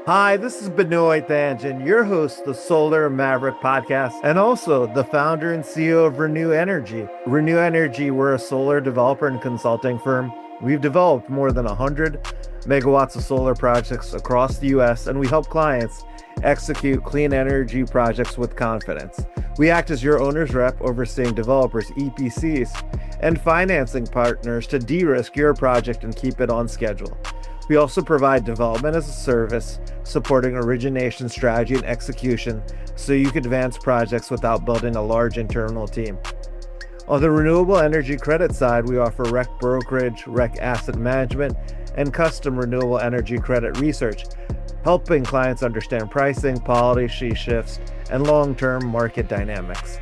Hi, this is Benoy Thanjan, your host of the Solar Maverick Podcast, and also the founder and CEO of Renewable Energy. Renewable Energy, we're a solar developer and consulting firm. We've developed more than 100 megawatts of solar projects across the U.S., and we help clients execute clean energy projects with confidence. We act as your owner's rep, overseeing developers, EPCs, and financing partners to de-risk your project and keep it on schedule. We also provide development as a service, supporting origination strategy and execution so you can advance projects without building a large internal team. On the renewable energy credit side, we offer REC brokerage, REC asset management, and custom renewable energy credit research, helping clients understand pricing, policy shifts, and long-term market dynamics.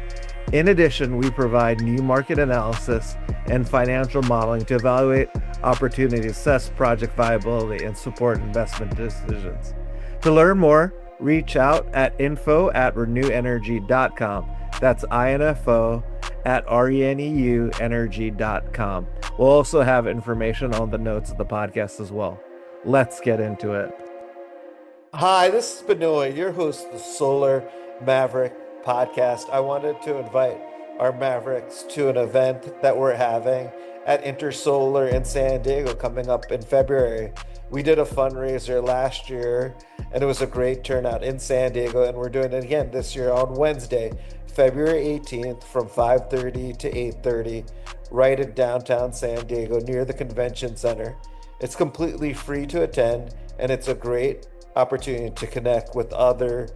In addition, we provide new market analysis and financial modeling to evaluate opportunities, assess project viability, and support investment decisions. To learn more, reach out at info@reneuenergy.com. That's info@reneuenergy.com. We'll also have information on the notes of the podcast as well. Let's get into it. Hi, this is Benoy, your host of the Solar Maverick Podcast. I wanted to invite our Mavericks to an event that we're having at InterSolar in San Diego coming up in February. We did a fundraiser last year and it was a great turnout in San Diego, and we're doing it again this year on Wednesday, February 18th from 5:30 to 8:30 right in downtown San Diego near the convention center. It's completely free to attend, and it's a great opportunity to connect with other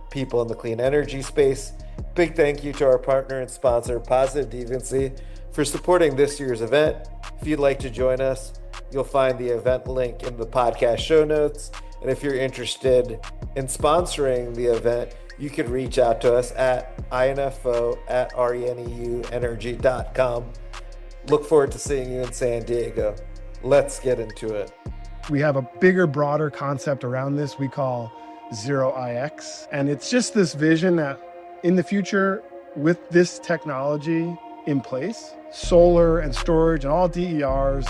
people in the clean energy space. Big thank you to our partner and sponsor, Positive Deviancy, for supporting this year's event. If you'd like to join us, you'll find the event link in the podcast show notes. And if you're interested in sponsoring the event, you can reach out to us at info@reneuenergy.com. Look forward to seeing you in San Diego. Let's get into it. We have a bigger, broader concept around this we call Zero IX. And it's just this vision that in the future, with this technology in place, solar and storage and all DERs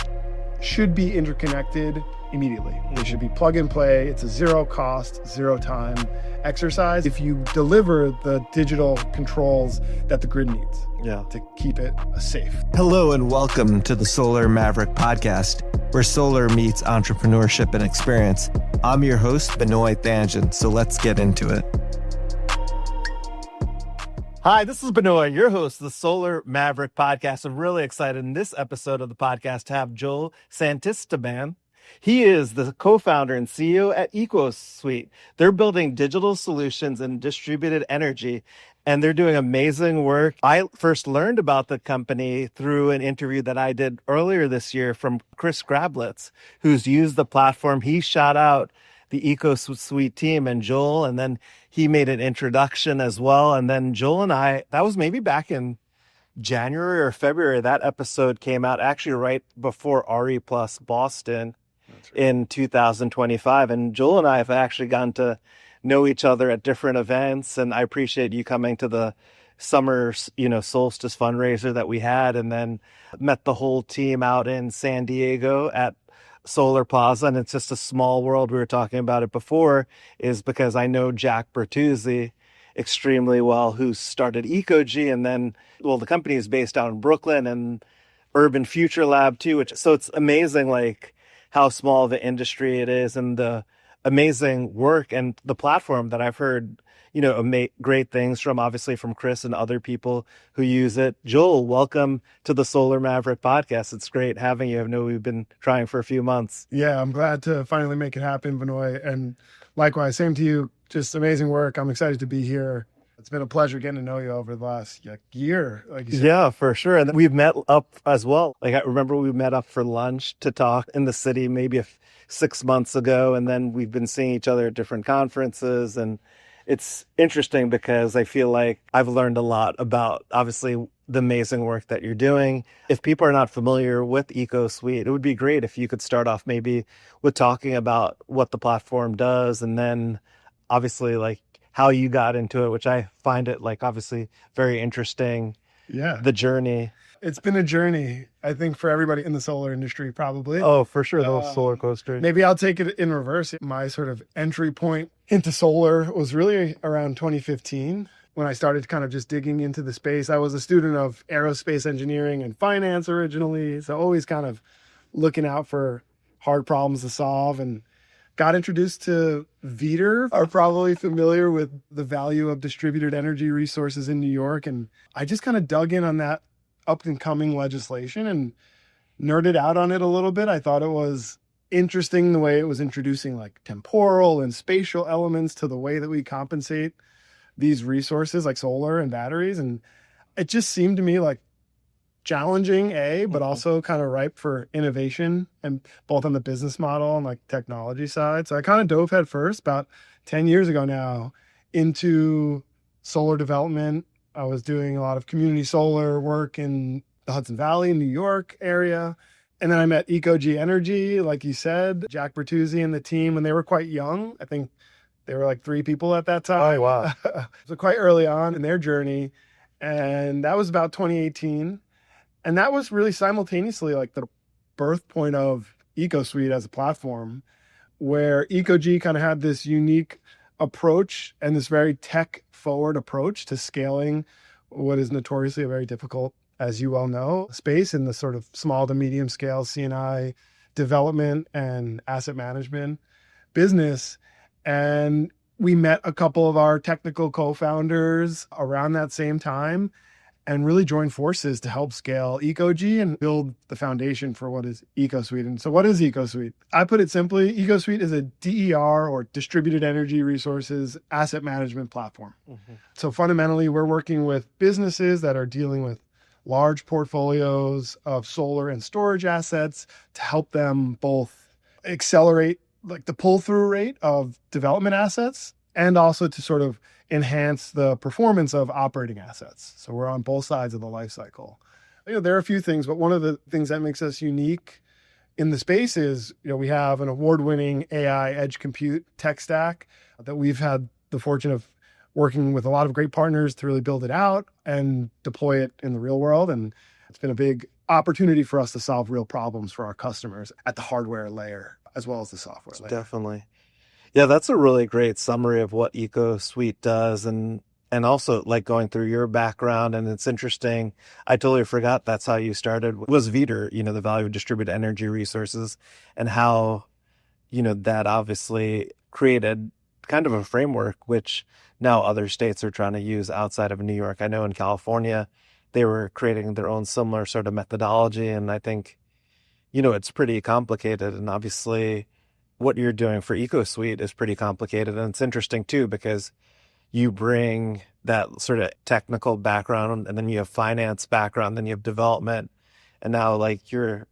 should be interconnected immediately. They should be plug and play. It's a zero cost, zero time exercise if you deliver the digital controls that the grid needs to keep it safe. Hello and welcome to the Solar Maverick Podcast, where solar meets entrepreneurship and experience. I'm your host, Benoy Thanjan, so let's get into it. Hi, this is Benoy, your host of the Solar Maverick Podcast. I'm really excited in this episode of the podcast to have Joel Santisteban. He is the co-founder and CEO at Ecosuite. They're building digital solutions in distributed energy, and they're doing amazing work. I first learned about the company through an interview that I did earlier this year from Chris Grablitz, who's used the platform. He shot out the Ecosuite team and Joel, and then he made an introduction as well. And then Joel and I, that was maybe back in January or February, that episode came out actually right before RE Plus Boston in 2025. And Joel and I have actually gotten to know each other at different events. And I appreciate you coming to the summer, solstice fundraiser that we had, and then met the whole team out in San Diego at Solar Plaza. And it's just a small world. We were talking about it before, is because I know Jack Bertuzzi extremely well, who started EcoG, and then, the company is based out in Brooklyn, and Urban Future Lab too, so it's amazing like how small the industry it is, and the amazing work and the platform that I've heard, great things from, obviously from Chris and other people who use it. Joel, welcome to the Solar Maverick Podcast. It's great having you. I know we've been trying for a few months. Yeah, I'm glad to finally make it happen, Benoy. And likewise, same to you. Just amazing work. I'm excited to be here. It's been a pleasure getting to know you over the last year, like you said. Yeah, for sure. And we've met up as well. Like I remember we met up for lunch to talk in the city maybe 6 months ago. And then we've been seeing each other at different conferences. And it's interesting because I feel like I've learned a lot about, obviously, the amazing work that you're doing. If people are not familiar with Ecosuite, it would be great if you could start off maybe with talking about what the platform does, and then obviously like how you got into it, which I find it like obviously very interesting. Yeah. The journey. It's been a journey, I think, for everybody in the solar industry, probably. Oh, for sure. Those solar coasters. Maybe I'll take it in reverse. My sort of entry point into solar was really around 2015 when I started kind of just digging into the space. I was a student of aerospace engineering and finance originally, so always kind of looking out for hard problems to solve, and got introduced to VEDR. Are probably familiar with the value of distributed energy resources in New York. And I just kind of dug in on that up and coming legislation and nerded out on it a little bit. I thought it was interesting the way it was introducing like temporal and spatial elements to the way that we compensate these resources like solar and batteries. And it just seemed to me like challenging, but also kind of ripe for innovation, and both on the business model and like technology side. So I kind of dove head first about 10 years ago now into solar development. I was doing a lot of community solar work in the Hudson Valley, New York area. And then I met Ecosuite Energy, like you said, Jack Bertuzzi and the team when they were quite young. I think they were like 3 people at that time. Oh, wow. So quite early on in their journey. And that was about 2018. And that was really simultaneously like the birth point of Ecosuite as a platform, where EcoG kind of had this unique approach and this very tech-forward approach to scaling what is notoriously a very difficult, as you well know, space in the sort of small to medium scale C&I development and asset management business. And we met a couple of our technical co-founders around that same time and really joined forces to help scale EcoG and build the foundation for what is Ecosuite. And so what is Ecosuite? I put it simply, Ecosuite is a DER, or distributed energy resources asset management platform. So fundamentally, we're working with businesses that are dealing with large portfolios of solar and storage assets to help them both accelerate like the pull-through rate of development assets, and also to sort of enhance the performance of operating assets. So we're on both sides of the life cycle. There are a few things, but one of the things that makes us unique in the space is, we have an award-winning AI edge compute tech stack that we've had the fortune of working with a lot of great partners to really build it out and deploy it in the real world. And it's been a big opportunity for us to solve real problems for our customers at the hardware layer as well as the software layer. Definitely. Yeah, that's a really great summary of what Ecosuite does, and also like going through your background. And it's interesting. I totally forgot that's how you started, was VEDR, the value of distributed energy resources, and how, that obviously created kind of a framework which now other states are trying to use outside of New York. I know in California, they were creating their own similar sort of methodology. And I think, it's pretty complicated. And obviously, what you're doing for Ecosuite is pretty complicated. And it's interesting too, because you bring that sort of technical background, and then you have finance background, then you have development. And now like you're,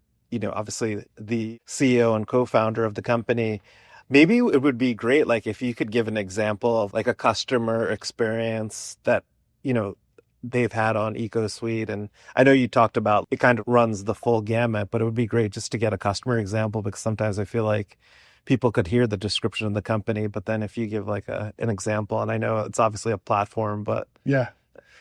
obviously the CEO and co-founder of the company. Maybe it would be great, like if you could give an example of like a customer experience that, they've had on Ecosuite. And I know you talked about it kind of runs the full gamut, but it would be great just to get a customer example, because sometimes I feel like people could hear the description of the company, but then if you give like an example, and I know it's obviously a platform, but yeah,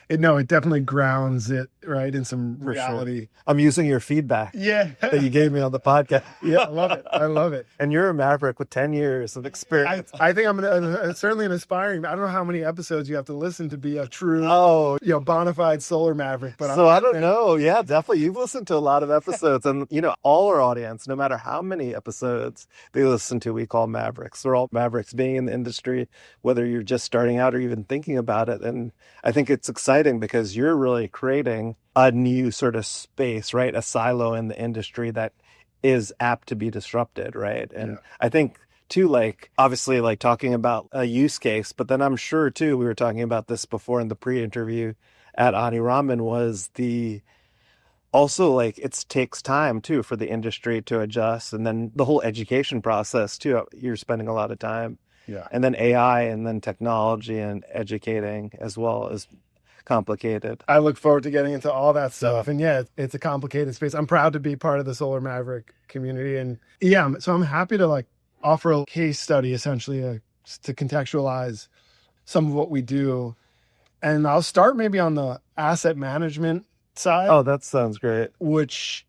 it definitely grounds it right in some reality. Sure. I'm using your feedback that you gave me on the podcast. Yeah, I love it. And you're a maverick with 10 years of experience. I think I'm certainly an aspiring. I don't know how many episodes you have to listen to be a true, bona fide solar maverick. But I don't know. Yeah, definitely. You've listened to a lot of episodes, and all our audience, no matter how many episodes they listen to, we call mavericks. They're all mavericks being in the industry, whether you're just starting out or even thinking about it. And I think it's exciting because you're really creating a new sort of space, right? A silo in the industry that is apt to be disrupted, right? And I think too, like obviously like talking about a use case, but then I'm sure too, we were talking about this before in the pre-interview at Ani Raman, was also like it takes time too for the industry to adjust, and then the whole education process too. You're spending a lot of time. Yeah. And then AI and then technology and educating as well is complicated. I look forward to getting into all that stuff. And it's a complicated space. I'm proud to be part of the Solar Maverick community. And so I'm happy to like offer a case study essentially to contextualize some of what we do. And I'll start maybe on the asset management side. Oh, that sounds great. Which,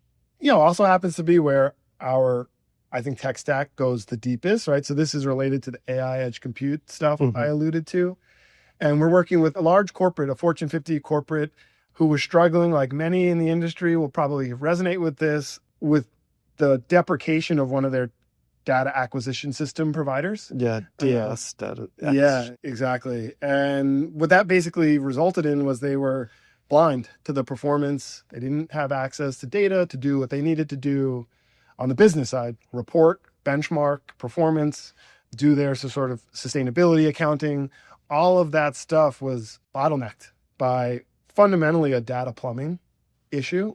also happens to be where our, I think, tech stack goes the deepest, right? So this is related to the AI edge compute stuff I alluded to. And we're working with a large corporate, a Fortune 50 corporate, who was struggling, like many in the industry will probably resonate with this, with the deprecation of one of their data acquisition system providers. Yeah, DS data. Yeah, exactly. And what that basically resulted in was they were blind to the performance. They didn't have access to data to do what they needed to do on the business side, report, benchmark, performance, do their sort of sustainability accounting. All of that stuff was bottlenecked by fundamentally a data plumbing issue.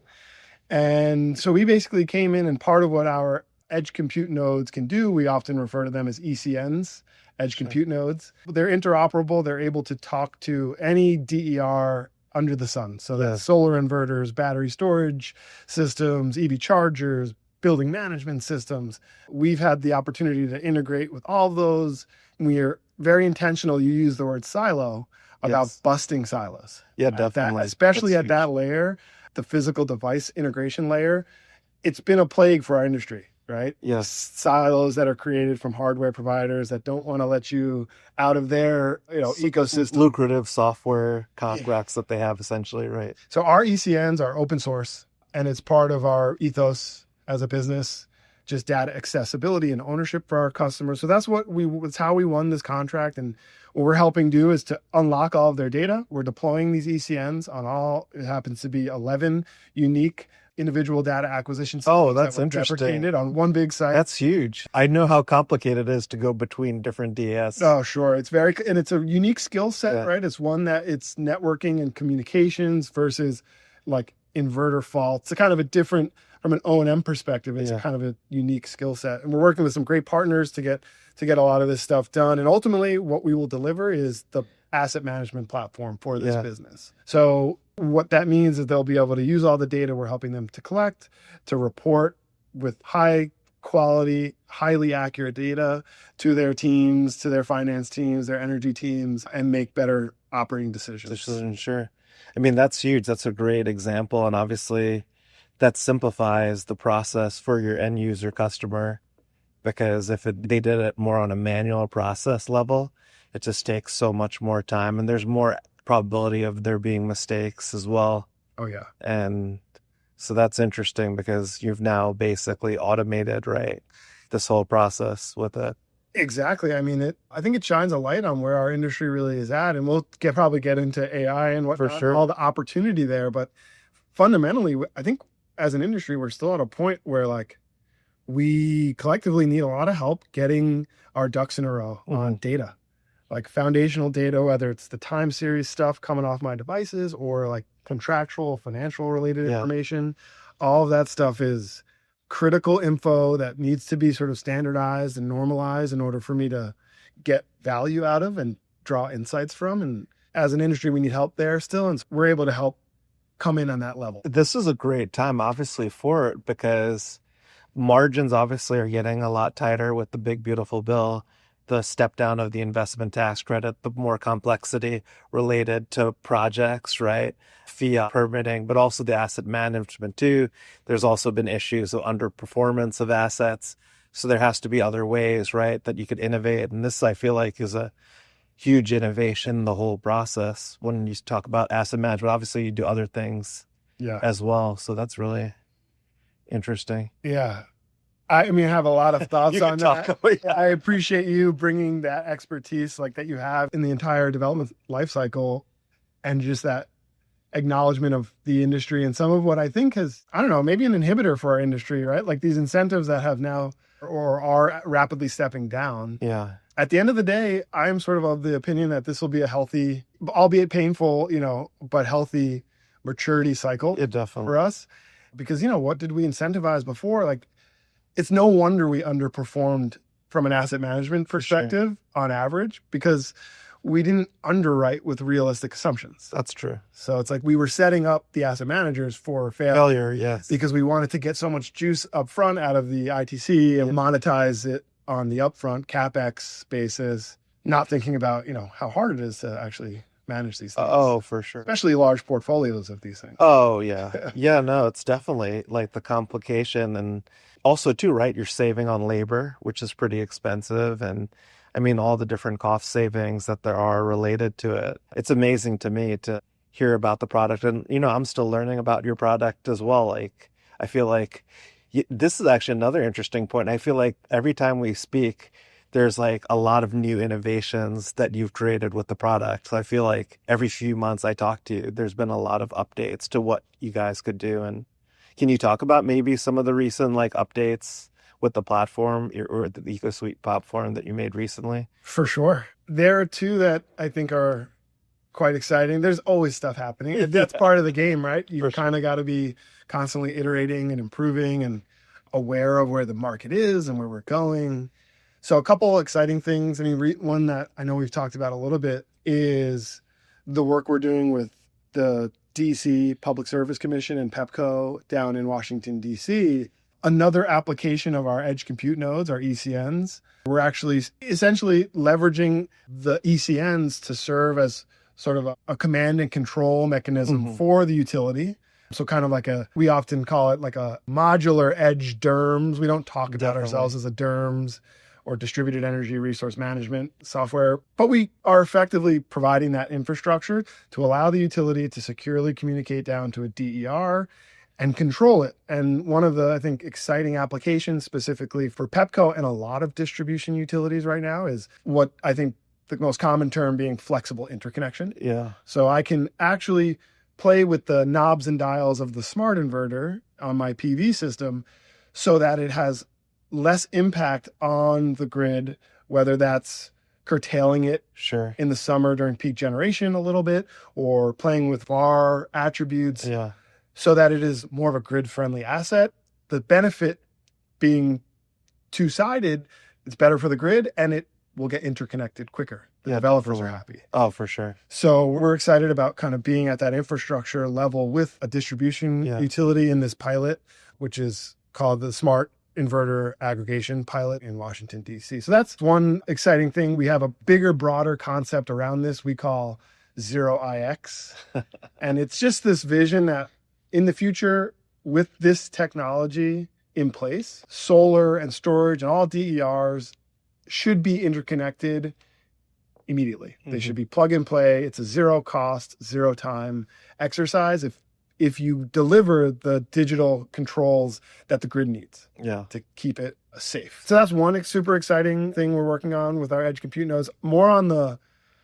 And so we basically came in, and part of what our edge compute nodes can do, we often refer to them as ECNs, edge compute nodes. They're interoperable. They're able to talk to any DER under the sun. So that's solar inverters, battery storage systems, EV chargers, building management systems. We've had the opportunity to integrate with all of those. We are very intentional. You use the word silo about busting silos. Yeah, definitely. Especially at that layer, the physical device integration layer. It's been a plague for our industry, right? Yes. Silos that are created from hardware providers that don't want to let you out of their ecosystem. Lucrative software contracts that they have, essentially, right? So our ECNs are open source, and it's part of our ethos as a business, just data accessibility and ownership for our customers. So that's how we won this contract. And what we're helping do is to unlock all of their data. We're deploying these ECNs on it happens to be 11 unique individual data acquisition systems. Oh, that's interesting. On one big site. That's huge. I know how complicated it is to go between different DS. Oh, sure. It's a unique skill set, right? It's one that it's networking and communications versus like inverter faults. It's kind of a different, from an O&M perspective, it's kind of a unique skill set. And we're working with some great partners to get a lot of this stuff done. And ultimately, what we will deliver is the asset management platform for this business. So what that means is they'll be able to use all the data we're helping them to collect, to report with high quality, highly accurate data to their teams, to their finance teams, their energy teams, and make better operating decisions. Sure. I mean, that's huge. That's a great example. And obviously, that simplifies the process for your end user customer, because if they did it more on a manual process level, it just takes so much more time, and there's more probability of there being mistakes as well. Oh, yeah. And so that's interesting because you've now basically automated, right, this whole process with it. Exactly. I mean, I think it shines a light on where our industry really is at, and we'll probably get into AI and whatnot, for sure, all the opportunity there. But fundamentally, I think as an industry, we're still at a point where we collectively need a lot of help getting our ducks in a row on data, like foundational data, whether it's the time series stuff coming off my devices or like contractual, financial related information. All of that stuff is critical info that needs to be sort of standardized and normalized in order for me to get value out of and draw insights from. And as an industry, we need help there still. And we're able to help come in on that level. This is a great time, obviously, for it, because margins obviously are getting a lot tighter with the big, beautiful bill, the step down of the investment tax credit, the more complexity related to projects, right? FIA permitting, but also the asset management too. There's also been issues of underperformance of assets. So there has to be other ways, right, that you could innovate. And this, I feel like, is a huge innovation in the whole process. When you talk about asset management, obviously you do other things as well. So that's really interesting. Yeah. I mean, I have a lot of thoughts on that. I appreciate you bringing that expertise that you have in the entire development lifecycle, and just that acknowledgement of the industry and some of what I think has, I don't know, maybe an inhibitor for our industry, right? Like these incentives that have now or are rapidly stepping down. Yeah. At the end of the day, I'm sort of the opinion that this will be a healthy, albeit painful, but healthy maturity cycle for us. Because, what did we incentivize before? It's no wonder we underperformed from an asset management perspective on average, because we didn't underwrite with realistic assumptions. That's true. So it's like we were setting up the asset managers for failure, yes, because we wanted to get so much juice up front out of the ITC and monetize it on the upfront CapEx basis, not thinking about, how hard it is to actually manage these things. Oh, for sure. Especially large portfolios of these things. Oh, yeah. Yeah, no, it's definitely like the complication. And also, too, right? You're saving on labor, which is pretty expensive. And I mean, all the different cost savings that there are related to it. It's amazing to me to hear about the product. And, I'm still learning about your product as well. Like, I feel like this is actually another interesting point. I feel like every time we speak, there's like a lot of new innovations that you've created with the product. So I feel like every few months I talk to you, there's been a lot of updates to what you guys could do. And can you talk about maybe some of the recent like updates with the platform or the Ecosuite platform that you made recently? For sure. There are two that I think are quite exciting. There's always stuff happening. That's part of the game, right? You kind of got to be constantly iterating and improving and aware of where the market is and where we're going. So a couple exciting things. I mean, one that I know we've talked about a little bit is the work we're doing with the DC Public Service Commission and PEPCO down in Washington, DC. Another application of our edge compute nodes, our ECNs. We're actually essentially leveraging the ECNs to serve as sort of a command and control mechanism for the utility. So kind of like we often call it like a modular edge DERMS. We don't talk about ourselves as a DERMS or distributed energy resource management software, but we are effectively providing that infrastructure to allow the utility to securely communicate down to a DER and control it. And one of the, I think, exciting applications specifically for PEPCO and a lot of distribution utilities right now is what I think the most common term being flexible interconnection. Yeah. So I can actually play with the knobs and dials of the smart inverter on my PV system so that it has less impact on the grid, whether that's curtailing it in the summer during peak generation a little bit or playing with VAR attributes so that it is more of a grid-friendly asset. The benefit being two-sided, it's better for the grid and it will get interconnected quicker. The developers are happy. Oh, for sure. So we're excited about kind of being at that infrastructure level with a distribution utility in this pilot, which is called the Smart Inverter Aggregation Pilot in Washington, D.C. So that's one exciting thing. We have a bigger, broader concept around this we call 0IX. And it's just this vision that in the future, with this technology in place, solar and storage and all DERs should be interconnected immediately. They should be plug and play. It's a zero cost, zero time exercise if you deliver the digital controls that the grid needs to keep it safe. So that's one super exciting thing we're working on with our edge compute nodes. More on the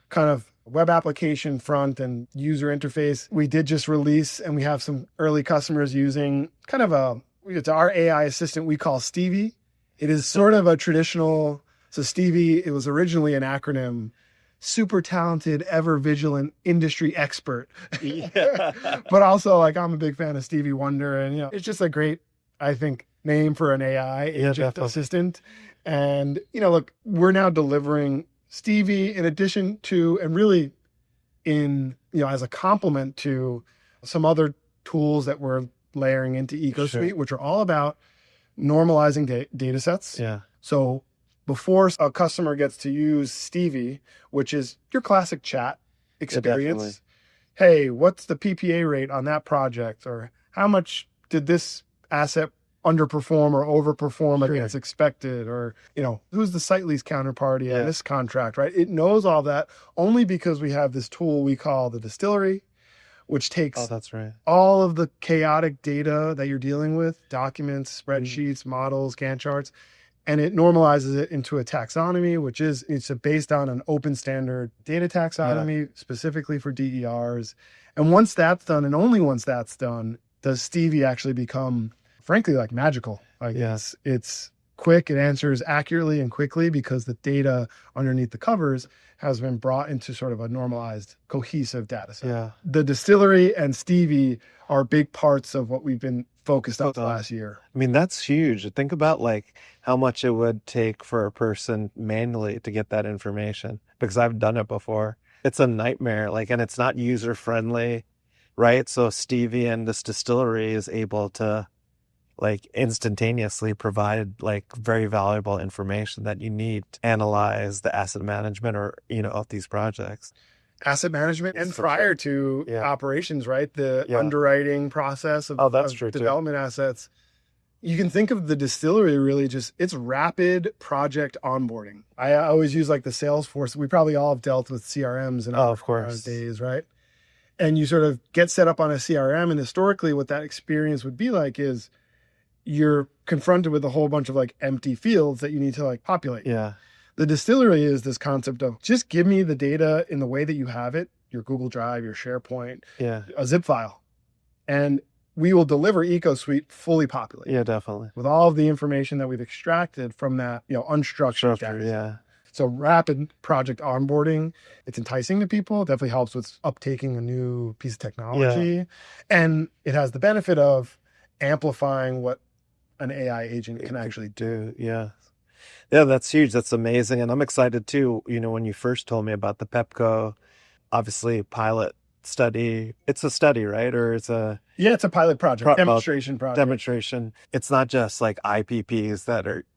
kind of web application front and user interface. We did just release, and we have some early customers using kind of it's our AI assistant we call Stevie. It is sort of a traditional, so Stevie, it was originally an acronym, super talented, ever vigilant industry expert. But also, like, I'm a big fan of Stevie Wonder, and it's just a great, I think, name for an AI agent assistant. And look, we're now delivering Stevie in addition to, and really in as a complement to some other tools that we're layering into Ecosuite, which are all about normalizing data sets. So before a customer gets to use Stevie, which is your classic chat experience, hey, what's the PPA rate on that project? Or how much did this asset underperform or overperform against expected? Or, who's the site lease counterparty on this contract, right? It knows all that only because we have this tool we call the distillery, which takes all of the chaotic data that you're dealing with, documents, spreadsheets, models, Gantt charts, and it normalizes it into a taxonomy, which is it's based on an open standard data taxonomy specifically for DERs. And once that's done, and only once that's done, does Stevie actually become, frankly, like magical. Like it's quick, it answers accurately and quickly because the data underneath the covers has been brought into sort of a normalized, cohesive data set. The distillery and Stevie are big parts of what we've been focused on the last year. I mean, that's huge. Think about like how much it would take for a person manually to get that information, because I've done it before. It's a nightmare, and it's not user friendly, right? So Stevie and this distillery is able to instantaneously provide very valuable information that you need to analyze the asset management or of these projects. asset management and prior to operations, right? The underwriting process of, that's true development assets. You can think of the distillery really just, it's rapid project onboarding. I always use like the Salesforce. We probably all have dealt with CRMs in our days, right? And you sort of get set up on a CRM, and historically what that experience would be like is you're confronted with a whole bunch of like empty fields that you need to like populate. Yeah. The distillery is this concept of just give me the data in the way that you have it, your Google Drive, your SharePoint, a zip file, and we will deliver Ecosuite fully populated. Yeah, definitely. With all of the information that we've extracted from that, unstructured data. Yeah. So rapid project onboarding, it's enticing to people. It definitely helps with uptaking a new piece of technology. Yeah. And it has the benefit of amplifying what an AI agent can actually do. Yeah. Yeah, that's huge. That's amazing. And I'm excited too. When you first told me about the Pepco, obviously pilot study, it's a study, right? Or it's a... Yeah, it's a pilot project, demonstration project. Demonstration. It's not just like IPPs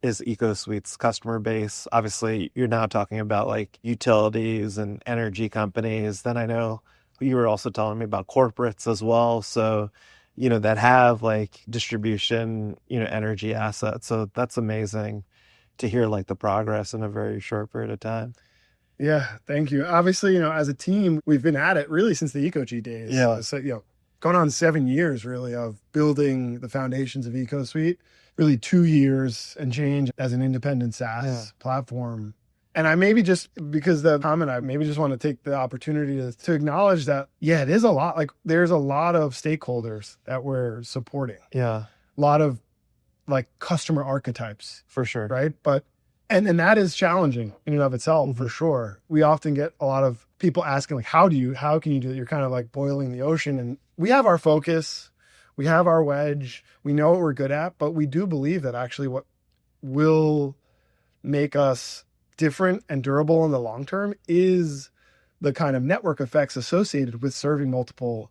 is Ecosuite's customer base. Obviously, you're now talking about like utilities and energy companies. Then I know you were also telling me about corporates as well. So, that have like distribution, energy assets. So that's amazing to hear like the progress in a very short period of time. Yeah, thank you. Obviously, as a team, we've been at it really since the EcoG days. Yeah. So, going on 7 years really of building the foundations of Ecosuite, really 2 years and change as an independent SaaS platform. And I maybe just, because the comment, I maybe just want to take the opportunity to acknowledge that, it is a lot. Like there's a lot of stakeholders that we're supporting. Yeah. A lot of like customer archetypes. For sure. Right. But And that is challenging in and of itself, for sure. We often get a lot of people asking, like, how can you do that? You're kind of like boiling the ocean. And we have our focus, we have our wedge, we know what we're good at, but we do believe that actually what will make us different and durable in the long term is the kind of network effects associated with serving multiple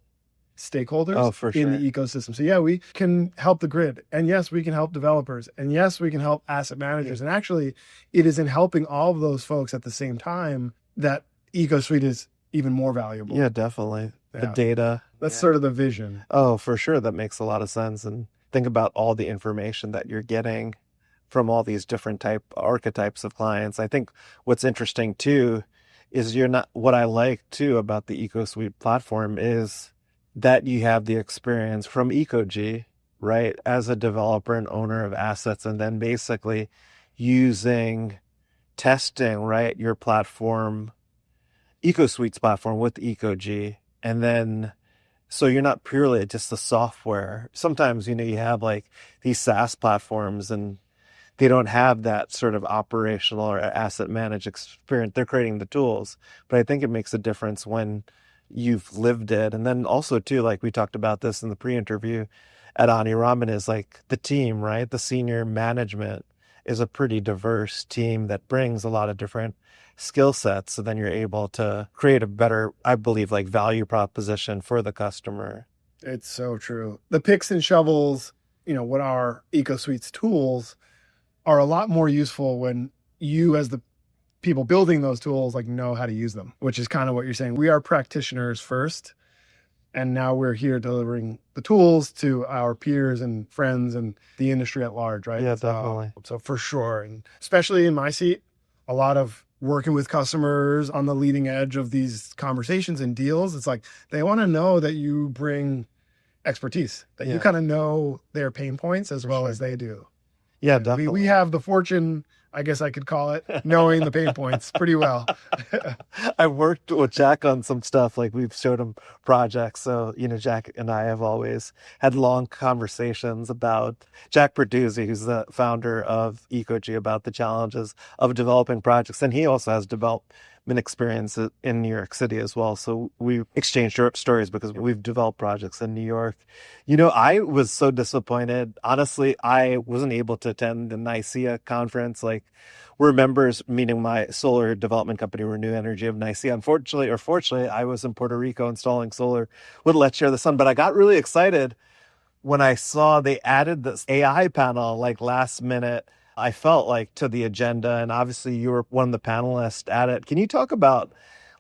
stakeholders in the ecosystem. So we can help the grid, and yes, we can help developers, and yes, we can help asset managers. And actually it is in helping all of those folks at the same time that Ecosuite is even more valuable. Yeah, definitely. The data. That's sort of the vision. Oh, for sure. That makes a lot of sense. And think about all the information that you're getting from all these different archetypes of clients. I think what's interesting too is what I like too about the Ecosuite platform is that you have the experience from EcoG, right, as a developer and owner of assets, and then basically testing, right, your platform, Ecosuite's platform with EcoG, and then, so you're not purely just the software. Sometimes, you have like these SaaS platforms and they don't have that sort of operational or asset managed experience. They're creating the tools, but I think it makes a difference when you've lived it. And then also too, like we talked about this in the pre-interview at Ani Raman, is like the team, right? The senior management is a pretty diverse team that brings a lot of different skill sets. So then you're able to create a better, I believe, like value proposition for the customer. It's so true. The picks and shovels, what are Ecosuite's tools are a lot more useful when you as the people building those tools like know how to use them, which is kind of what you're saying. We are practitioners first, and now we're here delivering the tools to our peers and friends and the industry at large, right? Yeah, definitely. So for sure, and especially in my seat, a lot of working with customers on the leading edge of these conversations and deals, it's like they want to know that you bring expertise, that you kind of know their pain points as well as they do. Yeah, definitely. We have the fortune, I guess I could call it, knowing the pain points pretty well. I've worked with Jack on some stuff, like we've showed him projects. So, Jack and I have always had long conversations about Jack Perduzzi, who's the founder of EcoG, about the challenges of developing projects. And he also has development experience in New York City as well. So we exchanged stories because we've developed projects in New York. I was so disappointed. Honestly, I wasn't able to attend the Nicaea conference. Like, we're members, meaning my solar development company, Renewable Energy of Nicaea. Unfortunately, or fortunately, I was in Puerto Rico installing solar with Let's Share the Sun. But I got really excited when I saw they added this AI panel like last minute. I felt like to the agenda, and obviously you were one of the panelists at it. Can you talk about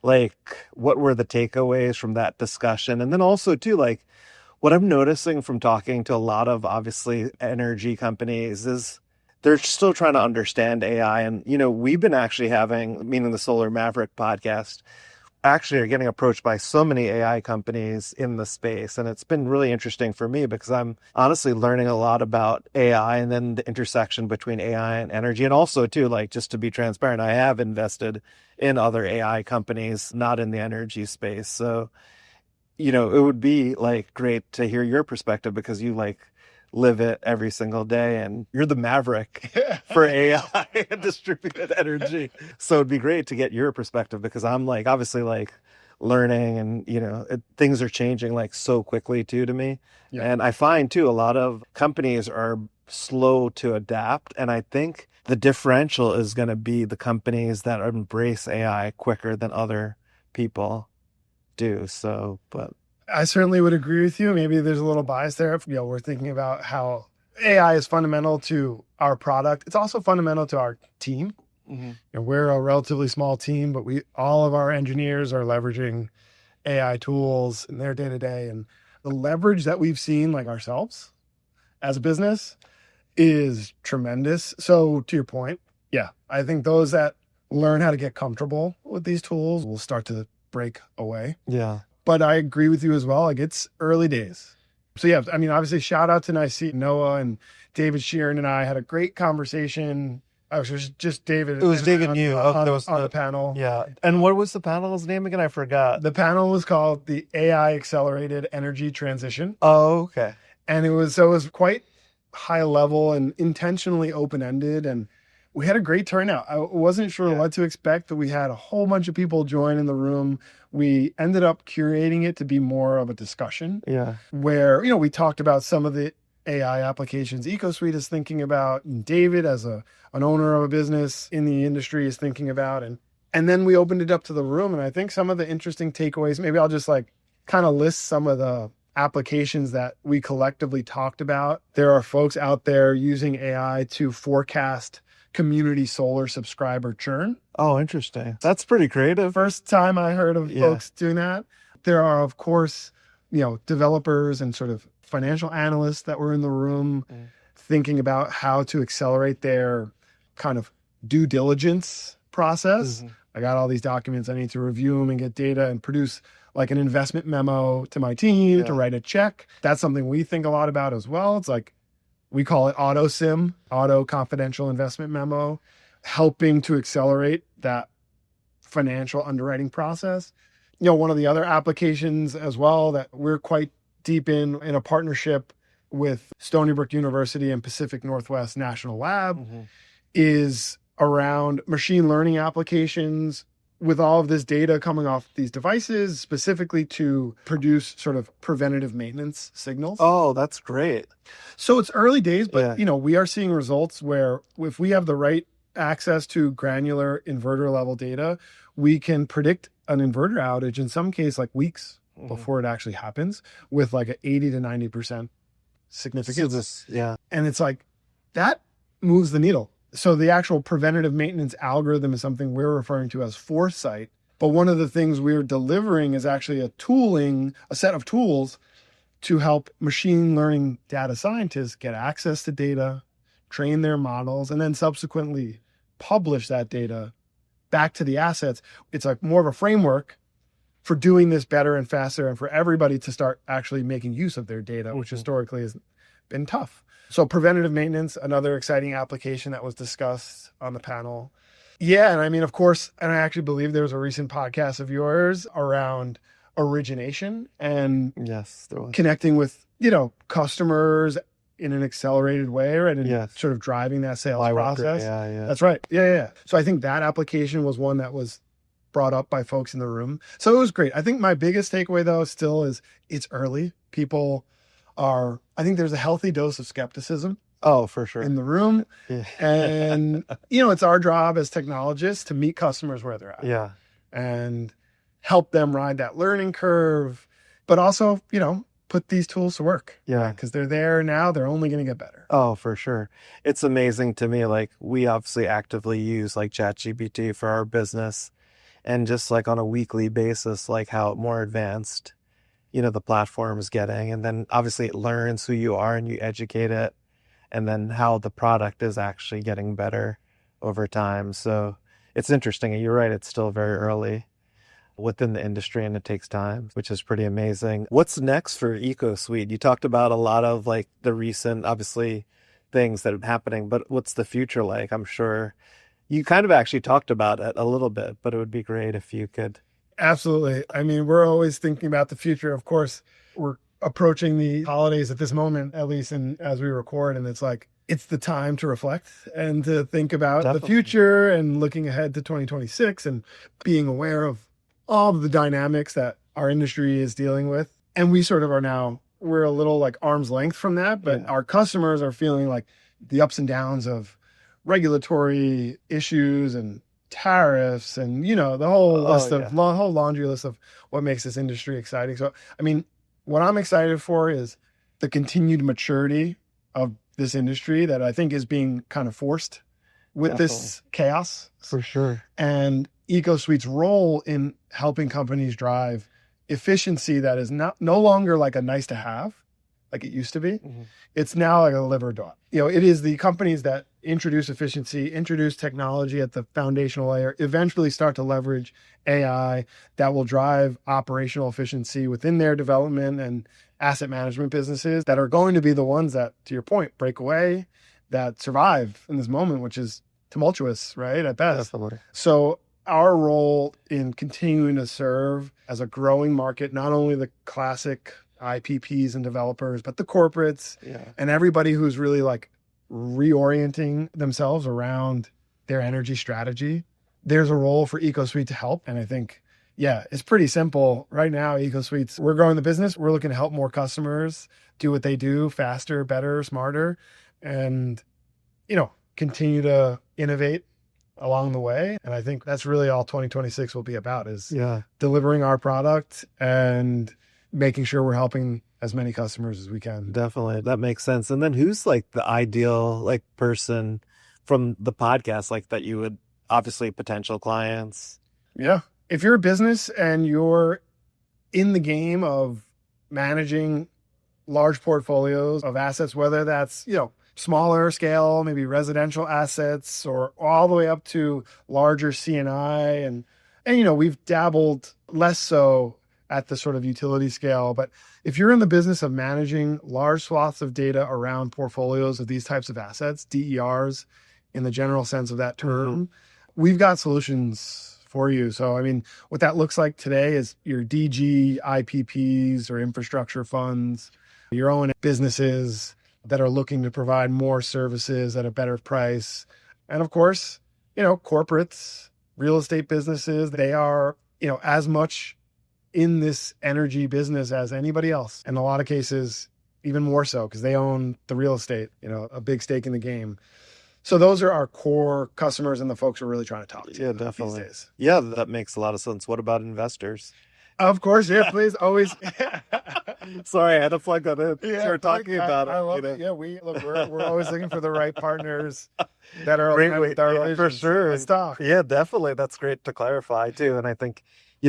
Like, what were the takeaways from that discussion? And then also too, like, what I'm noticing from talking to a lot of obviously energy companies is they're still trying to understand AI. And, we've been actually having, meaning the Solar Maverick podcast, actually are getting approached by so many AI companies in the space. And it's been really interesting for me because I'm honestly learning a lot about AI and then the intersection between AI and energy. And also too, like, just to be transparent, I have invested in other AI companies, not in the energy space. So, it would be like great to hear your perspective because you like live it every single day and you're the maverick for AI and distributed energy. So it'd be great to get your perspective because I'm like obviously like learning and things are changing like so quickly too to me. Yeah. And I find too a lot of companies are slow to adapt, and I think the differential is going to be the companies that embrace AI quicker than other people do. So, but I certainly would agree with you. Maybe there's a little bias there. We're thinking about how AI is fundamental to our product. It's also fundamental to our team. We're a relatively small team, but all of our engineers are leveraging AI tools in their day-to-day. And the leverage that we've seen, like ourselves as a business, is tremendous. So to your point, yeah, I think those that learn how to get comfortable with these tools will start to break away. yeah. But I agree with you as well. Like, it's early days. So yeah, I mean, obviously shout out to NIC. Noah and David Sheeran and I had a great conversation. I was just David. It was David and you. on, That was on the panel. Yeah. And what was the panel's name again? I forgot. The panel was called the AI Accelerated Energy Transition. Oh, okay. And it was quite high level and intentionally open-ended. And we had a great turnout. I wasn't sure what to expect, but we had a whole bunch of people join in the room. We ended up curating it to be more of a discussion. Yeah. Where, we talked about some of the AI applications Ecosuite is thinking about, and David, as an owner of a business in the industry, is thinking about. And then we opened it up to the room. And I think some of the interesting takeaways, maybe I'll just like kind of list some of the applications that we collectively talked about. There are folks out there using AI to forecast community solar subscriber churn. Oh, interesting. That's pretty creative. First time I heard of folks doing that. There are, of course, developers and sort of financial analysts that were in the room thinking about how to accelerate their kind of due diligence process. I got all these documents. I need to review them and get data and produce like an investment memo to my team to write a check. That's something we think a lot about as well. It's like, we call it auto SIM, auto confidential investment memo, helping to accelerate that financial underwriting process. One of the other applications as well that we're quite deep in a partnership with Stony Brook University and Pacific Northwest National Lab is around machine learning applications with all of this data coming off these devices, specifically to produce sort of preventative maintenance signals. Oh, that's great. So it's early days, but we are seeing results where if we have the right access to granular inverter level data, we can predict an inverter outage in some case like weeks before it actually happens with like an 80 to 90% significance. And it's like that moves the needle. So the actual preventative maintenance algorithm is something we're referring to as foresight. But one of the things we're delivering is actually a set of tools to help machine learning data scientists get access to data, train their models, and then subsequently publish that data back to the assets. It's like more of a framework for doing this better and faster and for everybody to start actually making use of their data, which historically has been tough. So preventative maintenance, another exciting application that was discussed on the panel. Yeah, and I mean, of course, and I actually believe there was a recent podcast of yours around origination and connecting with, customers in an accelerated way, right? And sort of driving that sales process. That's right. Yeah. So I think that application was one that was brought up by folks in the room. So it was great. I think my biggest takeaway though still is it's early. I think there's a healthy dose of skepticism. Oh, for sure. In the room. And, it's our job as technologists to meet customers where they're at. And help them ride that learning curve, but also, put these tools to work. Because they're there now. They're only going to get better. Oh, for sure. It's amazing to me. Like, we obviously actively use like ChatGPT for our business. and just like on a weekly basis, like how more advanced, the platform is getting. And then obviously it learns who you are and you educate it, and then how the product is actually getting better over time. So it's interesting. And you're right, it's still very early within the industry and it takes time, which is pretty amazing. What's next for Ecosuite? You talked about a lot of like the recent, obviously, things that are happening, but what's the future like? I'm sure you kind of actually talked about it a little bit, but it would be great if you could. Absolutely. I mean, we're always thinking about the future. Of course, we're approaching the holidays at this moment, at least as we record, and it's the time to reflect and to think about the future and looking ahead to 2026 and being aware of all of the dynamics that our industry is dealing with. And we sort of we're a little like arm's length from that, but our customers are feeling like the ups and downs of regulatory issues and tariffs and, the whole whole laundry list of what makes this industry exciting. So, I mean, what I'm excited for is the continued maturity of this industry that I think is being kind of forced with this chaos. For sure. And Ecosuite's role in helping companies drive efficiency that is no longer like a nice to have, like it used to be. Mm-hmm. It's now like a live or die. It is the companies that introduce efficiency, introduce technology at the foundational layer, eventually start to leverage AI that will drive operational efficiency within their development and asset management businesses that are going to be the ones that, to your point, break away, that survive in this moment, which is tumultuous, right? At best. Definitely. So our role in continuing to serve as a growing market, not only the classic IPPs and developers, but the corporates and everybody who's really like reorienting themselves around their energy strategy. There's a role for Ecosuite to help. And I think, it's pretty simple. Right now, Ecosuite's, we're growing the business. We're looking to help more customers do what they do faster, better, smarter, and, continue to innovate along the way. And I think that's really all 2026 will be about is delivering our product and making sure we're helping as many customers as we can. Definitely. That makes sense. And then who's like the ideal like person from the podcast like that you would obviously potential clients? Yeah. If you're a business and you're in the game of managing large portfolios of assets, whether that's, smaller scale, maybe residential assets or all the way up to larger C&I. And we've dabbled less so at the sort of utility scale. But if you're in the business of managing large swaths of data around portfolios of these types of assets, DERs in the general sense of that term, we've got solutions for you. So, I mean, what that looks like today is your DG, IPPs or infrastructure funds, your own businesses that are looking to provide more services at a better price. And of course, corporates, real estate businesses, they are, as much in this energy business as anybody else. In a lot of cases, even more so because they own the real estate, a big stake in the game. So those are our core customers and the folks we're really trying to talk to. Yeah, definitely. These days. Yeah, that makes a lot of sense. What about investors? Of course, please, always. Sorry, I had to plug that in. Yeah, we're talking about it. I love it. Yeah, we're always looking for the right partners that are great with our for sure. Stock. Yeah, definitely. That's great to clarify too. And I think,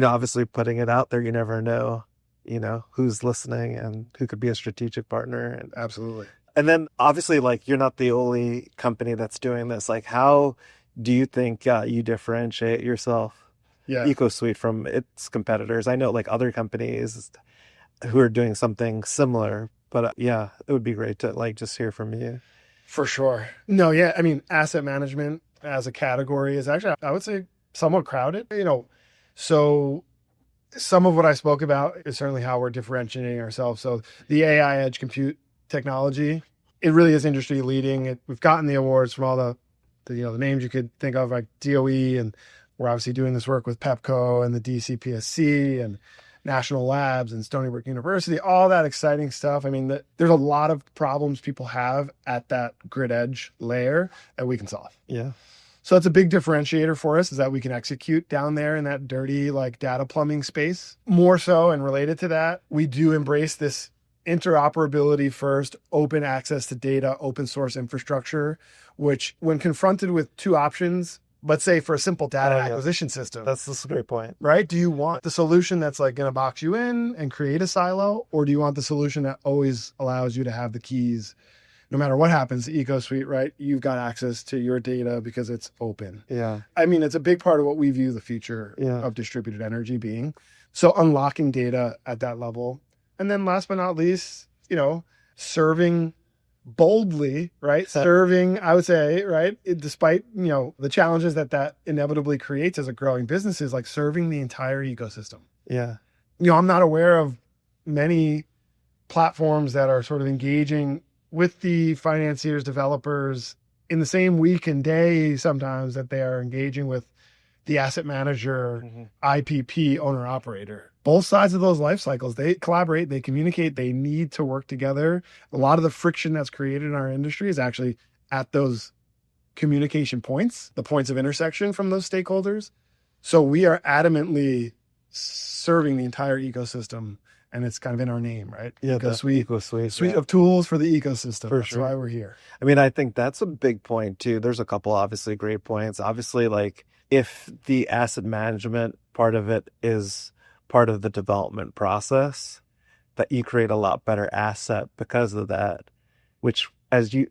obviously putting it out there, you never know, who's listening and who could be a strategic partner. And absolutely. And then obviously, like, you're not the only company that's doing this. Like, how do you think you differentiate yourself? Ecosuite from its competitors? I know like other companies who are doing something similar, but it would be great to like just hear from you. For sure. No, I mean, asset management as a category is actually, I would say, somewhat crowded. So some of what I spoke about is certainly how we're differentiating ourselves. So the AI edge compute technology, it really is industry leading. We've gotten the awards from all the names you could think of, like DOE, and we're obviously doing this work with PepCo and the DCPSC and National Labs and Stony Brook University, all that exciting stuff. I mean, there's a lot of problems people have at that grid edge layer that we can solve. Yeah. So that's a big differentiator for us, is that we can execute down there in that dirty like data plumbing space. More so, and related to that, we do embrace this interoperability first, open access to data, open source infrastructure, which when confronted with two options, let's say for a simple data Oh, yeah. acquisition system, That's a great point. right? Do you want the solution that's like going to box you in and create a silo, or do you want the solution that always allows you to have the keys? No matter what happens to Ecosuite, right? You've got access to your data because it's open. Yeah. I mean, it's a big part of what we view the future of distributed energy being. So unlocking data at that level. And then last but not least, serving boldly, right? Serving, I would say, right? Despite, the challenges that inevitably creates as a growing business, is like serving the entire ecosystem. Yeah. I'm not aware of many platforms that are sort of engaging with the financiers, developers in the same week and day sometimes that they are engaging with the asset manager, IPP, owner operator. Both sides of those life cycles, they collaborate, they communicate, they need to work together. A lot of the friction that's created in our industry is actually at those communication points, the points of intersection from those stakeholders. So we are adamantly serving the entire ecosystem. And it's kind of in our name, right? Yeah, Ecosuite. Suite of tools for the ecosystem. That's sure. why we're here. I mean, I think that's a big point too. There's a couple obviously great points. Obviously, like if the asset management part of it is part of the development process, that you create a lot better asset because of that, which, as you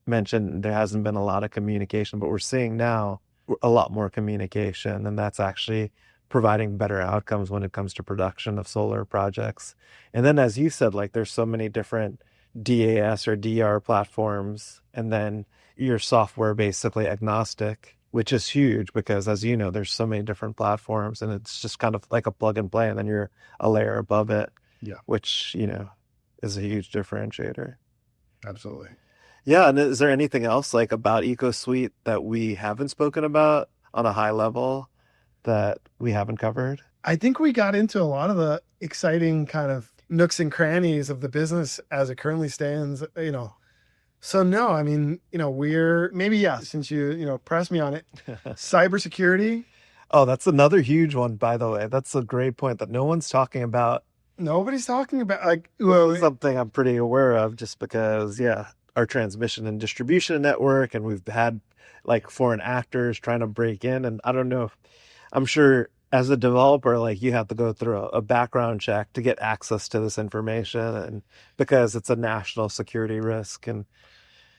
mentioned, there hasn't been a lot of communication, but we're seeing now a lot more communication, and that's actually providing better outcomes when it comes to production of solar projects. And then, as you said, like there's so many different DAS or DR platforms, and then your software basically agnostic, which is huge because, as you know, there's so many different platforms, and it's just kind of like a plug and play, and then you're a layer above it, which, is a huge differentiator. Absolutely. Yeah. And is there anything else like about Ecosuite that we haven't spoken about on a high level that we haven't covered? I think we got into a lot of the exciting kind of nooks and crannies of the business as it currently stands, So no, I mean, we're maybe, since you pressed me on it, cybersecurity. Oh, that's another huge one, by the way. That's a great point that no one's talking about. Nobody's talking about something I'm pretty aware of just because, our transmission and distribution network, and we've had like foreign actors trying to break in. And I don't know, I'm sure as a developer, like you have to go through a background check to get access to this information, and because it's a national security risk. And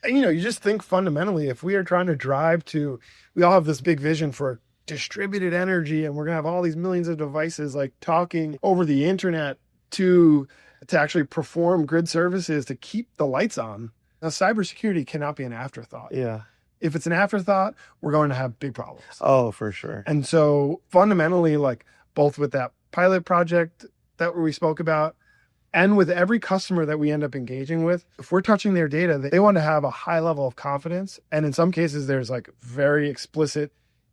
you just think fundamentally, if we are trying to drive to, we all have this big vision for distributed energy, and we're going to have all these millions of devices like talking over the internet to actually perform grid services to keep the lights on. Now, cybersecurity cannot be an afterthought. Yeah. If it's an afterthought, we're going to have big problems. Oh, for sure. And so fundamentally, like both with that pilot project that we spoke about and with every customer that we end up engaging with, if we're touching their data, they want to have a high level of confidence. And in some cases, there's like very explicit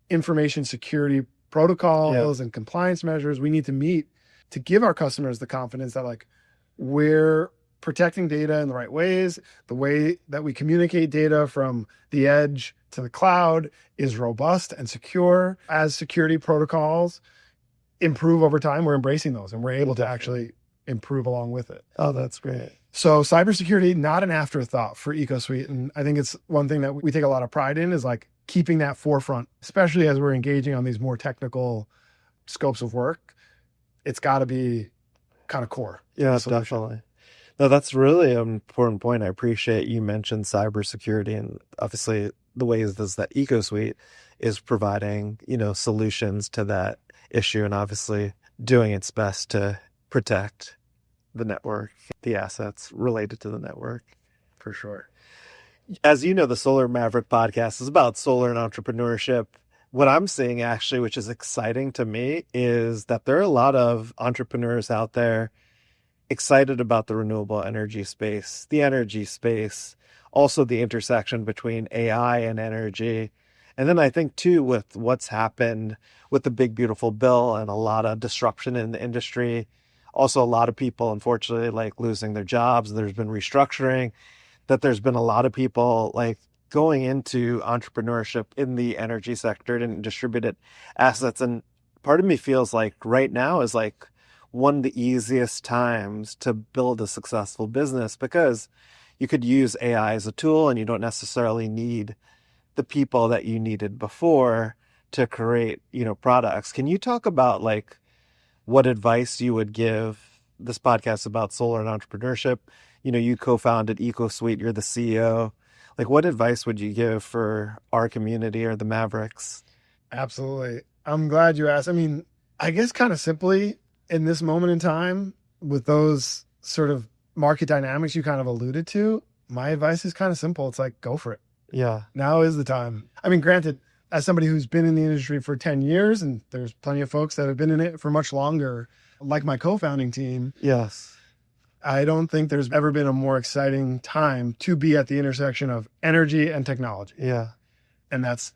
information security protocols and compliance measures we need to meet to give our customers the confidence that like we're protecting data in the right ways. The way that we communicate data from the edge to the cloud is robust and secure. As security protocols improve over time, we're embracing those and we're able to actually improve along with it. Oh, that's great. So cybersecurity, not an afterthought for Ecosuite. And I think it's one thing that we take a lot of pride in is like keeping that forefront, especially as we're engaging on these more technical scopes of work. It's got to be kind of core. Yeah, definitely. No, that's really an important point. I appreciate you mentioned cybersecurity, and obviously the ways that Ecosuite is providing, solutions to that issue, and obviously doing its best to protect the network, the assets related to the network. For sure. As you know, the Solar Maverick podcast is about solar and entrepreneurship. What I'm seeing actually, which is exciting to me, is that there are a lot of entrepreneurs out there excited about the renewable energy space, the energy space, also the intersection between AI and energy. And then I think too, with what's happened with the big, beautiful bill and a lot of disruption in the industry, also a lot of people, unfortunately, like losing their jobs, there's been restructuring, that there's been a lot of people like going into entrepreneurship in the energy sector and distributed assets. And part of me feels like right now is like one of the easiest times to build a successful business, because you could use AI as a tool and you don't necessarily need the people that you needed before. to create, products. Can you talk about like what advice you would give? This podcast about solar and entrepreneurship. You co-founded Ecosuite, you're the CEO. Like, what advice would you give for our community or the Mavericks? Absolutely. I'm glad you asked. I mean, I guess kind of simply in this moment in time with those sort of market dynamics you kind of alluded to, my advice is kind of simple. It's like, go for it. Yeah. Now is the time. I mean, granted, as somebody who's been in the industry for 10 years, and there's plenty of folks that have been in it for much longer, like my co-founding team. Yes. I don't think there's ever been a more exciting time to be at the intersection of energy and technology. Yeah. And that's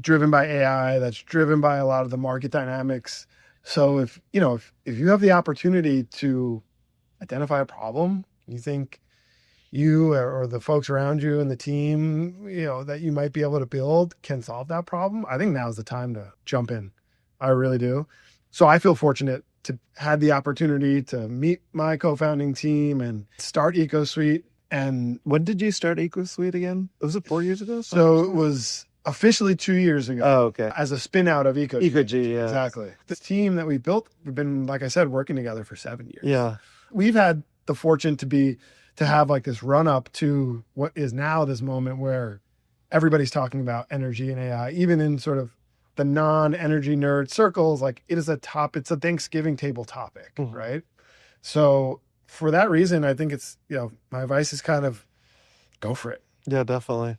driven by AI, that's driven by a lot of the market dynamics. So if you have the opportunity to identify a problem, you think you or the folks around you and the team, that you might be able to build can solve that problem, I think now's the time to jump in. I really do. So I feel fortunate to have the opportunity to meet my co-founding team and start Ecosuite. And when did you start Ecosuite again? Was it 4 years ago? So it was officially 2 years ago. Oh, okay. As a spin out of Ecosuite. Ecogy, yeah. Exactly. The team that we built, we've been, like I said, working together for 7 years. Yeah. We've had the fortune to have like this run up to what is now this moment where everybody's talking about energy and AI, even in sort of the non-energy nerd circles. Like it's a Thanksgiving table topic, right? So for that reason, I think it's, my advice is kind of go for it. Yeah, definitely.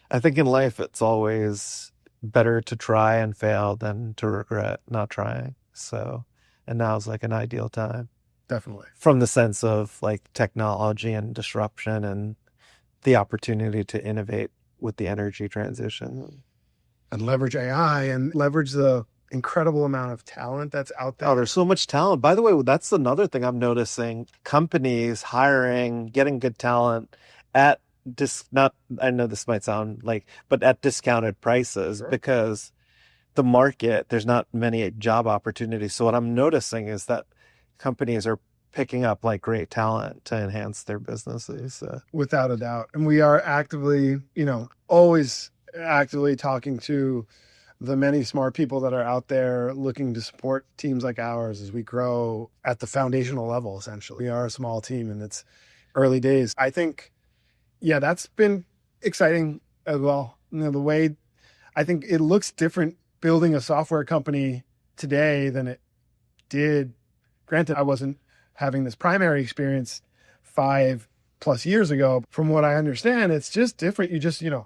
I think in life, it's always better to try and fail than to regret not trying. So, and now's like an ideal time. Definitely. From the sense of like technology and disruption and the opportunity to innovate with the energy transition. And leverage AI and leverage the incredible amount of talent that's out there. Oh, there's so much talent. By the way, that's another thing I'm noticing. Companies hiring, getting good talent at I know this might sound like, but at discounted prices. Sure. Because the market, there's not many job opportunities. So what I'm noticing is that companies are picking up like great talent to enhance their businesses. Without a doubt. And we are actively, always actively talking to the many smart people that are out there looking to support teams like ours as we grow at the foundational level. Essentially, we are a small team and it's early days. I think, that's been exciting as well. The way I think it looks different building a software company today than it did. Granted, I wasn't having this primary experience 5+ years ago. From what I understand, it's just different. You just, the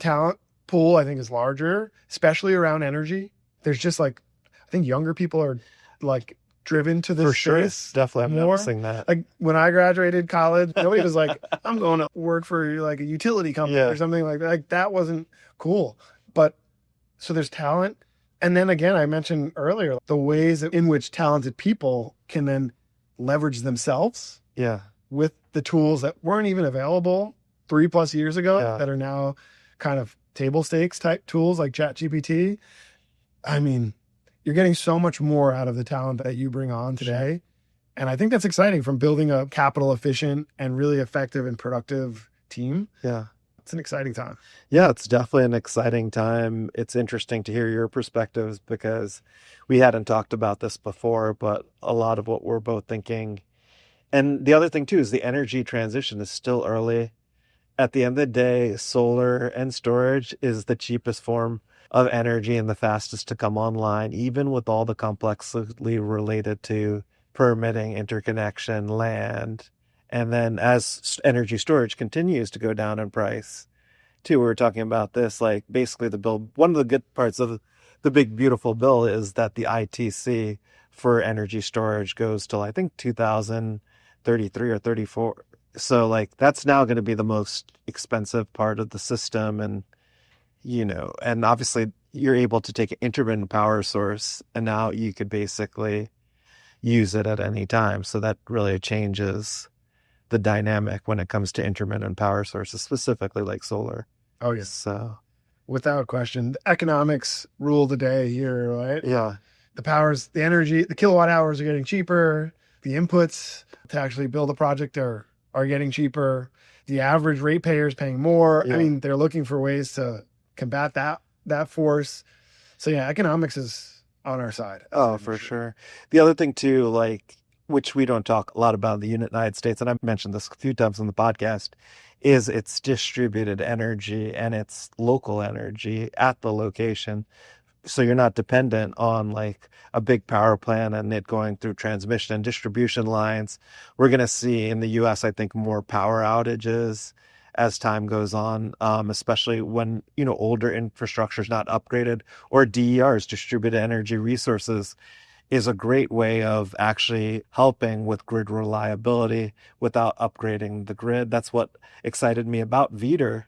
talent pool, I think, is larger, especially around energy. There's just like, I think younger people are like driven to this. For sure. Space definitely. I'm more. noticing that. Like when I graduated college, nobody was like, I'm going to work for like a utility company or something like that. Like that wasn't cool. But so there's talent. And then again, I mentioned earlier, the ways in which talented people can then leverage themselves with the tools that weren't even available 3+ years ago that are now kind of table stakes type tools like ChatGPT. I mean, you're getting so much more out of the talent that you bring on today. And I think that's exciting, from building a capital efficient and really effective and productive team. Yeah. It's an exciting time. Yeah, it's definitely an exciting time. It's interesting to hear your perspectives because we hadn't talked about this before, but a lot of what we're both thinking. And the other thing too is the energy transition is still early. At the end of the day, solar and storage is the cheapest form of energy and the fastest to come online, even with all the complexity related to permitting, interconnection, land. And then as energy storage continues to go down in price, too, we were talking about this, like basically the bill, one of the good parts of the big, beautiful bill is that the ITC for energy storage goes till, I think, 2033 or 34. So like that's now going to be the most expensive part of the system. And, and obviously you're able to take an intermittent power source and now you could basically use it at any time. So that really changes the dynamic when it comes to intermittent power sources, specifically like solar. Oh, yes. So without question, the economics rule the day here, right? Yeah. The energy, the kilowatt hours are getting cheaper. The inputs to actually build a project are getting cheaper. The average ratepayer is paying more. Yeah. I mean, they're looking for ways to combat that that force. So yeah, economics is on our side. Oh, for sure. The other thing too, like, which we don't talk a lot about in the United States, and I've mentioned this a few times on the podcast, is it's distributed energy and it's local energy at the location. So you're not dependent on like a big power plant and it going through transmission and distribution lines. We're going to see in the US, I think, more power outages as time goes on, especially when, older infrastructure is not upgraded, or DERs, distributed energy resources, is a great way of actually helping with grid reliability without upgrading the grid. That's what excited me about VEDR.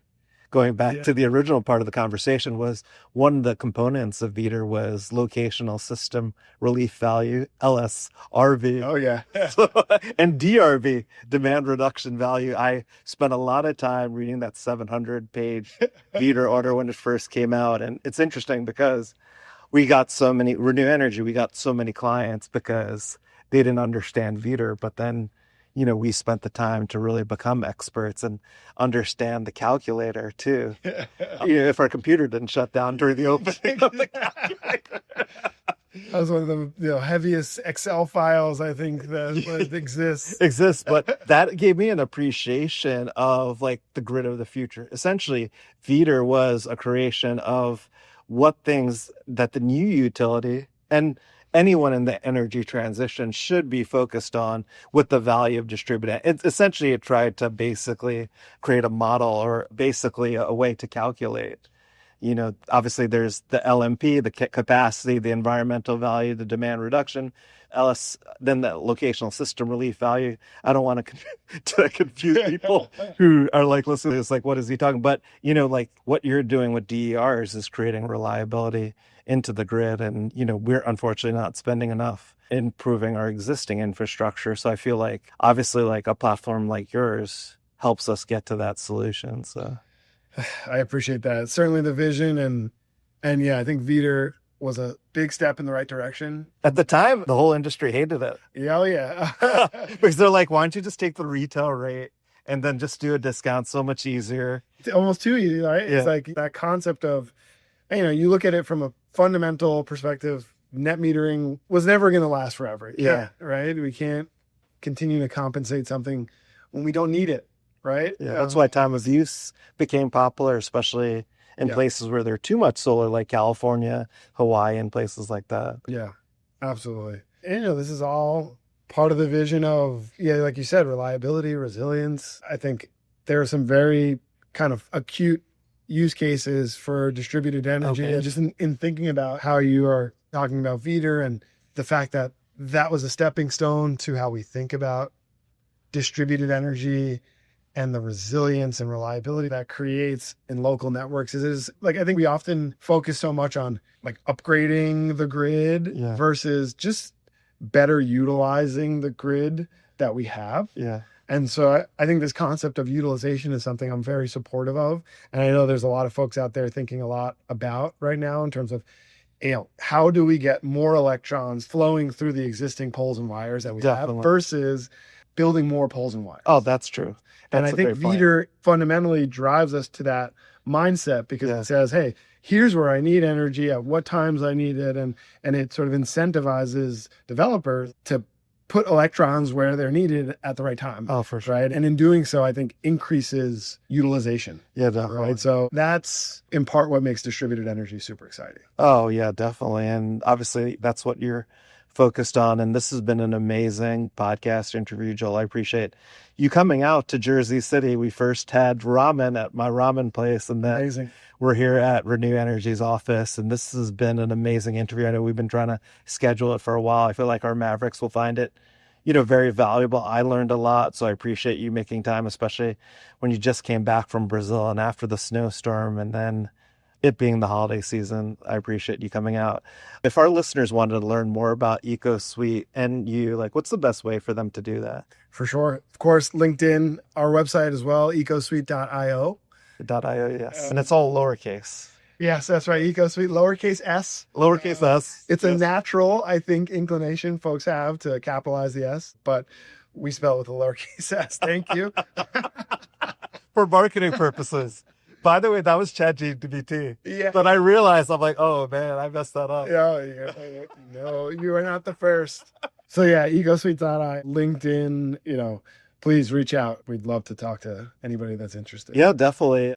Going back to the original part of the conversation, was one of the components of VEDR was locational system relief value, LSRV. Oh, yeah. And DRV, demand reduction value. I spent a lot of time reading that 700-page VEDR order when it first came out. And it's interesting because we got so many, Reneu Energy, we got so many clients because they didn't understand VEDR, but then we spent the time to really become experts and understand the calculator too. If our computer didn't shut down during the opening of the calculator. That was one of the heaviest Excel files I think that exists. But that gave me an appreciation of like the grid of the future. Essentially, VEDR was a creation of what things that the new utility and anyone in the energy transition should be focused on with the value of distributed. It tried to basically create a model, or basically a way to calculate. Obviously there's the LMP, the capacity, the environmental value, the demand reduction, then the locational system relief value. I don't want to confuse people who are like, listening to this, like, what is he talking? But, like what you're doing with DERs is creating reliability into the grid. And, we're unfortunately not spending enough improving our existing infrastructure. So I feel like obviously like a platform like yours helps us get to that solution. So I appreciate that. Certainly the vision and yeah, I think VEDR was a big step in the right direction. At the time, the whole industry hated it. Yeah, oh yeah. Because they're like, why don't you just take the retail rate and then just do a discount? So much easier. It's almost too easy, right? Yeah. It's like that concept of, you look at it from a fundamental perspective, net metering was never going to last forever. Yeah. Right? We can't continue to compensate something when we don't need it, right? Yeah, that's why time of use became popular, especially in places where there's too much solar, like California, Hawaii, and places like that. Yeah, absolutely. And, this is all part of the vision of, like you said, reliability, resilience. I think there are some very kind of acute use cases for distributed energy. Okay. Just in thinking about how you are talking about VEDR and the fact that that was a stepping stone to how we think about distributed energy and the resilience and reliability that creates in local networks. Is like, I think we often focus so much on like upgrading the grid versus just better utilizing the grid that we have. Yeah. And so I think this concept of utilization is something I'm very supportive of. And I know there's a lot of folks out there thinking a lot about right now in terms of, how do we get more electrons flowing through the existing poles and wires that we have versus building more poles and wires. Oh, that's true. And I think VEDR fundamentally drives us to that mindset because it says, hey, here's where I need energy, at what times I need it. And it sort of incentivizes developers to put electrons where they're needed at the right time. Oh, for sure. Right. And in doing so, I think increases utilization. Yeah, definitely. Right. So that's in part what makes distributed energy super exciting. Oh, yeah, definitely. And obviously that's what you're focused on. And this has been an amazing podcast interview, Joel. I appreciate you coming out to Jersey City. We first had ramen at my ramen place, and then Amazing. We're here at Reneu Energy's office, and this has been an amazing interview. I know we've been trying to schedule it for a while. I feel like our Mavericks will find it, very valuable. I learned a lot, so I appreciate you making time, especially when you just came back from Brazil and after the snowstorm, and then it being the holiday season. I appreciate you coming out. If our listeners wanted to learn more about Ecosuite and you, like, what's the best way for them to do that? For sure. Of course, LinkedIn, our website as well, ecosuite.io. .io, yes. And it's all lowercase. Yes, that's right. Ecosuite, lowercase s. Lowercase s. It's a natural, I think, inclination folks have to capitalize the S, but we spell it with a lowercase s. Thank you. For marketing purposes. By the way, that was ChatGPT. Yeah. But I realized, I'm like, oh man, I messed that up. Yeah. No, you are not the first. So yeah, Ecosuite.ai, LinkedIn, please reach out. We'd love to talk to anybody that's interested. Yeah, definitely.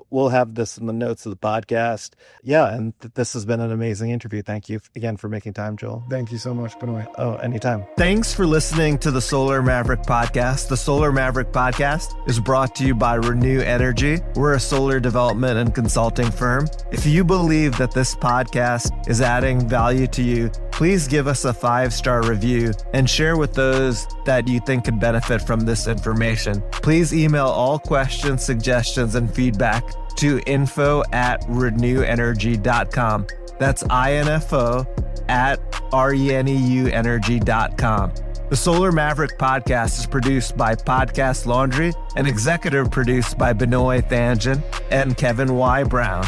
We'll have this in the notes of the podcast. Yeah, and this has been an amazing interview. Thank you again for making time, Joel. Thank you so much, Benoy. Oh, anytime. Thanks for listening to the Solar Maverick Podcast. The Solar Maverick Podcast is brought to you by Reneu Energy. We're a solar development and consulting firm. If you believe that this podcast is adding value to you, please give us a 5-star review and share with those that you think could benefit from this information. Please email all questions, suggestions, and feedback to info@reneuenergy.com. That's info@reneuenergy.com. The Solar Maverick Podcast is produced by Podcast Laundry and executive produced by Benoy Thanjan and Kevin Y. Brown.